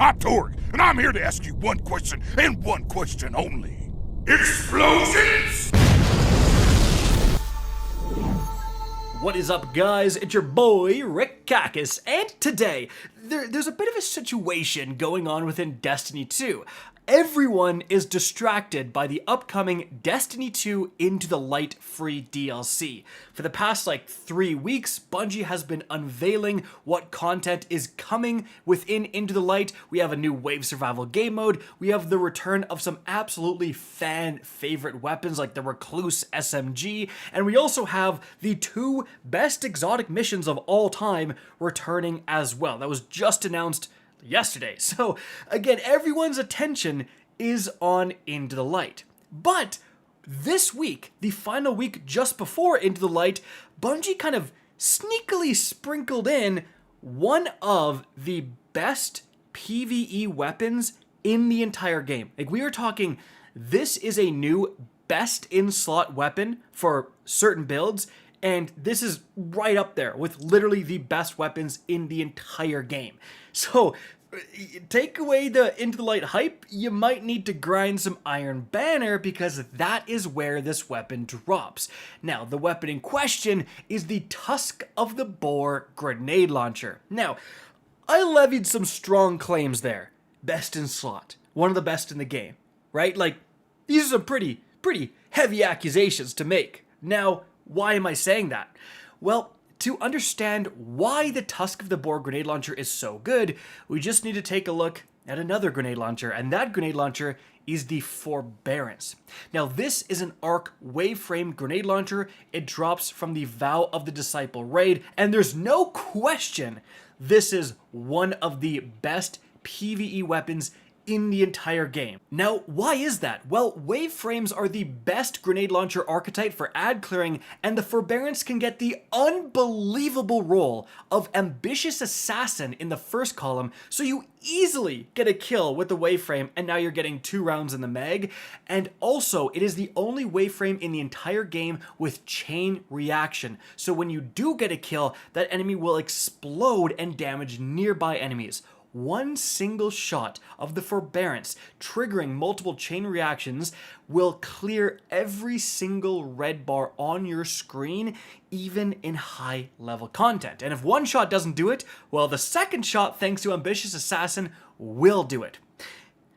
I'm Torg, and I'm here to ask you one question, and one question only. Explosions? What is up, guys? It's your boy, Rick Kakis, and today, there's a bit of a situation going on within Destiny 2. Everyone is distracted by the upcoming Destiny 2 Into the Light free DLC. For the past 3 weeks, Bungie has been unveiling what content is coming within Into the Light. We have a new wave survival game mode. We have the return of some absolutely fan favorite weapons like the Recluse SMG. And we also have the 2 best exotic missions of all time returning as well. That was just announced yesterday. So again, everyone's attention is on Into the Light. But this week, the final week just before Into the Light, Bungie kind of sneakily sprinkled in one of the best PvE weapons in the entire game. We are talking, this is a new best in slot weapon for certain builds, and this is right up there with literally the best weapons in the entire game. So, take away the Into the Light hype, you might need to grind some Iron Banner because that is where this weapon drops. Now, the weapon in question is the Tusk of the Boar Grenade Launcher. Now, I levied some strong claims there. Best in slot. One of the best in the game, right? These are some pretty heavy accusations to make. Now, why am I saying that? Well, to understand why the Tusk of the Boar Grenade Launcher is so good, we just need to take a look at another grenade launcher, and that grenade launcher is the Forbearance. Now, this is an Arc wave-frame grenade launcher. It drops from the Vow of the Disciple raid, and there's no question this is one of the best PvE weapons in the entire game. Now, why is that? Well, wave frames are the best grenade launcher archetype for ad clearing, and the Forbearance can get the unbelievable role of ambitious assassin in the first column, so you easily get a kill with the wave frame, and now you're getting 2 rounds in the mag. And also, it is the only wave frame in the entire game with chain reaction, so when you do get a kill, that enemy will explode and damage nearby enemies. One single shot of the Forbearance triggering multiple chain reactions will clear every single red bar on your screen, even in high level content. And if one shot doesn't do it, well, the second shot, thanks to Ambitious Assassin, will do it.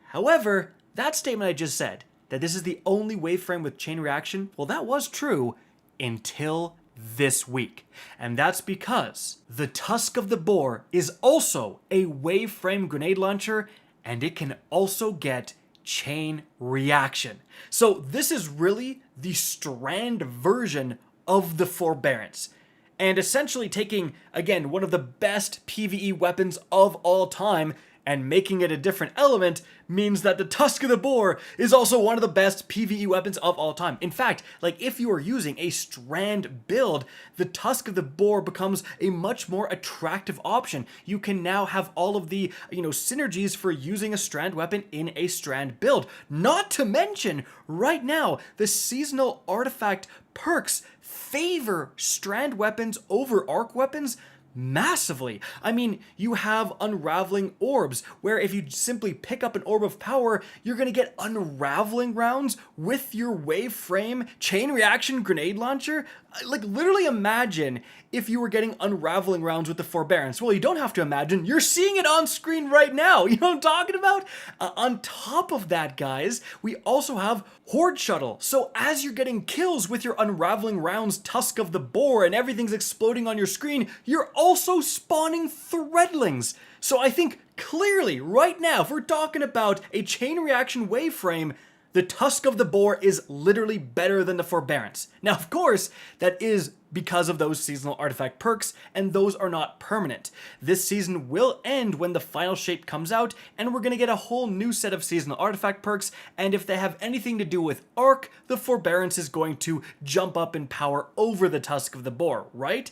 However, that statement I just said, that this is the only wave frame with chain reaction, well, that was true until this week. And that's because the Tusk of the Boar is also a wave frame grenade launcher, and it can also get chain reaction. So this is really the Strand version of the Forbearance, and essentially taking, again, one of the best PvE weapons of all time and making it a different element means that the Tusk of the Boar is also one of the best PvE weapons of all time. In fact, if you are using a Strand build, the Tusk of the Boar becomes a much more attractive option. You can now have all of the, synergies for using a Strand weapon in a Strand build. Not to mention, right now, the seasonal artifact perks favor Strand weapons over Arc weapons massively. I mean, you have Unraveling Orbs, where if you simply pick up an Orb of Power, you're going to get Unraveling rounds with your wave frame chain reaction grenade launcher. Literally imagine if you were getting Unraveling rounds with the Forbearance. Well, you don't have to imagine. You're seeing it on screen right now. You know what I'm talking about? On top of that, guys, we also have Horde Shuttle. So as you're getting kills with your Unraveling rounds, Tusk of the Boar, and everything's exploding on your screen, you're also spawning Threadlings. So I think clearly right now, if we're talking about a chain reaction wave frame, the Tusk of the Boar is literally better than the Forbearance. Now, of course, that is because of those seasonal artifact perks, and those are not permanent. This season will end when the final shape comes out, and we're going to get a whole new set of seasonal artifact perks, and if they have anything to do with Arc, the Forbearance is going to jump up in power over the Tusk of the Boar, right?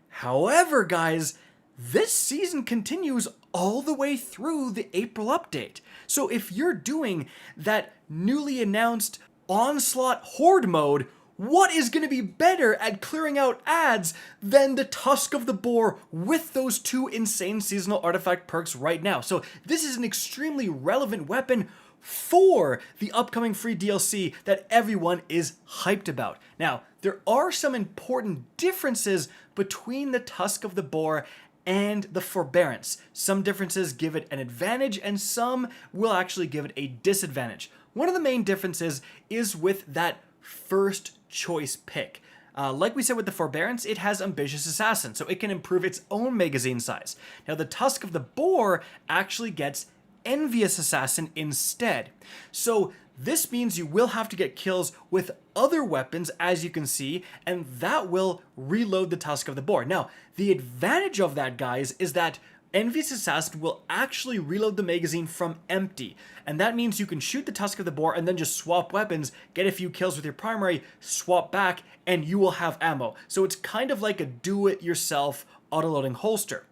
However, guys, this season continues all the way through the April update. So if you're doing that newly announced Onslaught Horde mode, what is going to be better at clearing out ads than the Tusk of the Boar with those two insane seasonal artifact perks right now? So this is an extremely relevant weapon for the upcoming free DLC that everyone is hyped about. Now, there are some important differences between the Tusk of the Boar and the Forbearance. Some differences give it an advantage and some will actually give it a disadvantage. One of the main differences is with that first choice pick. Like we said with the Forbearance, it has Ambitious Assassin, so it can improve its own magazine size. Now the Tusk of the Boar actually gets Envious Assassin instead. So this means you will have to get kills with other weapons, as you can see, and that will reload the Tusk of the Boar. Now, the advantage of that, guys, is that Envious Assassin will actually reload the magazine from empty, and that means you can shoot the Tusk of the Boar and then just swap weapons, get a few kills with your primary, swap back, and you will have ammo. So it's kind of like a do-it-yourself autoloading holster.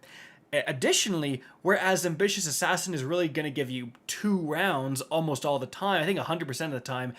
Additionally, whereas Ambitious Assassin is really going to give you 2 rounds almost all the time, I think 100% of the time,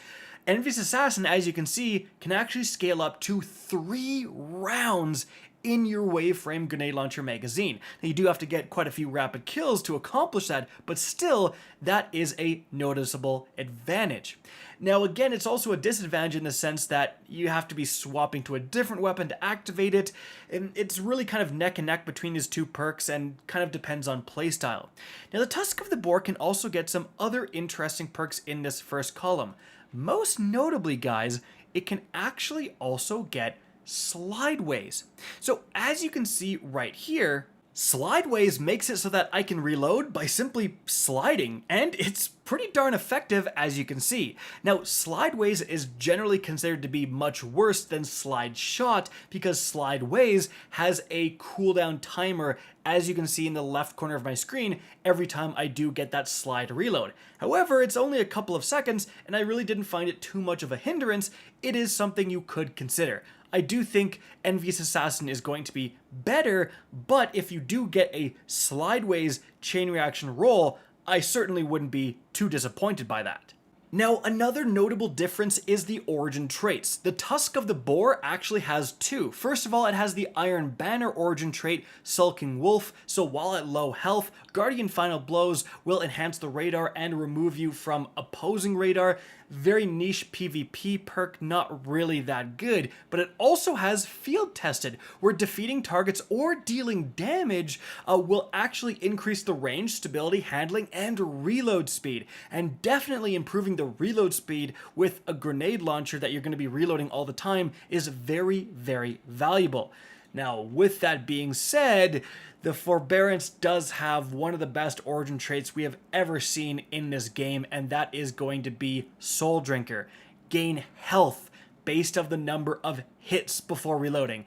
Envious Assassin, as you can see, can actually scale up to 3 rounds in your Waveframe Grenade Launcher magazine. Now, you do have to get quite a few rapid kills to accomplish that, but still, that is a noticeable advantage. Now, again, it's also a disadvantage in the sense that you have to be swapping to a different weapon to activate it, and it's really kind of neck and neck between these two perks and kind of depends on playstyle. Now, the Tusk of the Boar can also get some other interesting perks in this first column. Most notably, guys, it can actually also get Slideways. So as you can see right here, Slideways makes it so that I can reload by simply sliding, and it's pretty darn effective, as you can see. Now, Slideways is generally considered to be much worse than Slide Shot because Slideways has a cooldown timer, as you can see in the left corner of my screen, every time I do get that slide reload. However, it's only a couple of seconds, and I really didn't find it too much of a hindrance. It is something you could consider. I do think Envious Assassin is going to be better, but if you do get a Slideways chain reaction roll, I certainly wouldn't be too disappointed by that. Now, another notable difference is the origin traits. The Tusk of the Boar actually has 2. First of all, it has the Iron Banner origin trait, Sulking Wolf, so while at low health, Guardian Final Blows will enhance the radar and remove you from opposing radar. Very niche PvP perk, not really that good, but it also has Field Tested, where defeating targets or dealing damage will actually increase the range, stability, handling, and reload speed, and definitely improving the reload speed with a grenade launcher that you're going to be reloading all the time is very, very valuable. Now, with that being said, the Forbearance does have one of the best origin traits we have ever seen in this game, and that is going to be Soul Drinker. Gain health based on the number of hits before reloading.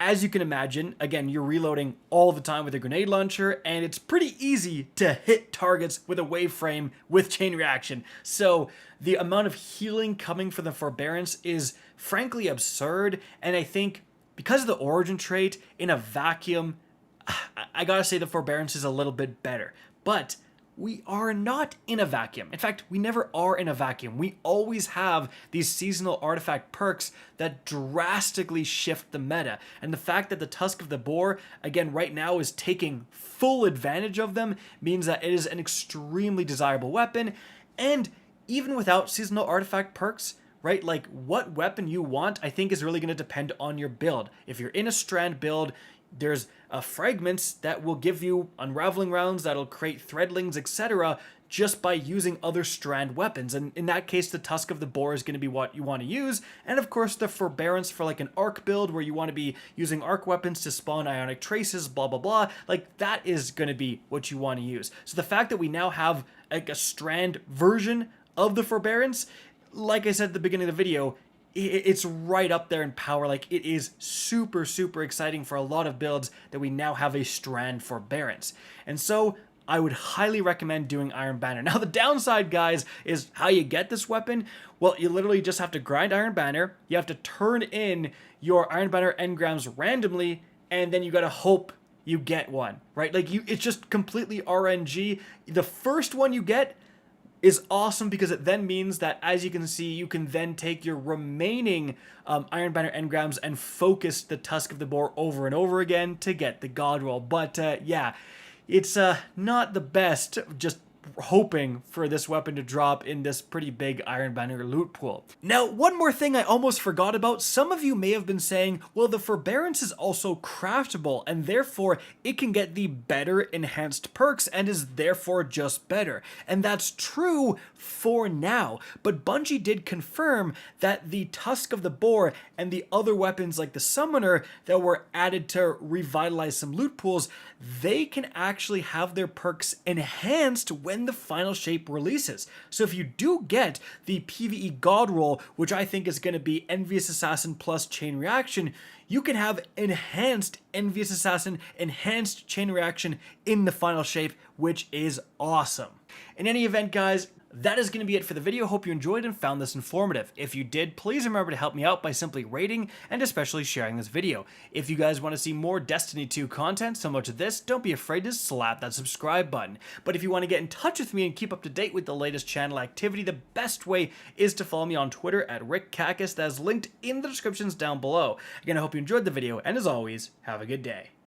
As you can imagine, again, you're reloading all the time with a grenade launcher, and it's pretty easy to hit targets with a Waveframe with chain reaction. So the amount of healing coming from the Forbearance is frankly absurd, and I think because of the origin trait, in a vacuum, I gotta say the Forbearance is a little bit better. But we are not in a vacuum. In fact, we never are in a vacuum. We always have these seasonal artifact perks that drastically shift the meta. And the fact that the Tusk of the Boar, again, right now is taking full advantage of them means that it is an extremely desirable weapon. And even without seasonal artifact perks, right, like what weapon you want, I think is really going to depend on your build. If you're in a Strand build, there's fragments that will give you unraveling rounds that'll create threadlings, etc., just by using other Strand weapons. And in that case, the Tusk of the Boar is going to be what you want to use. And of course, the Forbearance for like an arc build where you want to be using arc weapons to spawn ionic traces, blah, blah, blah. Like that is going to be what you want to use. So the fact that we now have like a Strand version of the Forbearance, like I said at the beginning of the video, it's right up there in power. Like it is super, super exciting for a lot of builds that we now have a Strand Forbearance. And so I would highly recommend doing Iron Banner. Now the downside, guys, is how you get this weapon. Well, you literally just have to grind Iron Banner. You have to turn in your Iron Banner engrams randomly, and then you gotta hope you get one, right? Like it's just completely RNG. The first one you get, is awesome because it then means that, as you can see, you can then take your remaining Iron Banner engrams and focus the Tusk of the Boar over and over again to get the God Roll. But yeah, it's not the best, just hoping for this weapon to drop in this pretty big Iron Banner loot pool. Now, one more thing I almost forgot about. Some of you may have been saying, well, the Forbearance is also craftable, and therefore it can get the better enhanced perks and is therefore just better. And that's true for now, but Bungie did confirm that the Tusk of the Boar and the other weapons like the Summoner that were added to revitalize some loot pools, they can actually have their perks enhanced when the final shape releases. So if you do get the PvE God Roll, which I think is going to be Envious Assassin plus Chain Reaction, you can have enhanced Envious Assassin, enhanced Chain Reaction in the final shape, which is awesome. In any event, guys, that is going to be it for the video. Hope you enjoyed and found this informative. If you did, please remember to help me out by simply rating and especially sharing this video. If you guys want to see more Destiny 2 content similar to this, don't be afraid to slap that subscribe button. But if you want to get in touch with me and keep up to date with the latest channel activity, the best way is to follow me on Twitter at RickCacus. That is linked in the descriptions down below. Again, I hope you enjoyed the video, and as always, have a good day.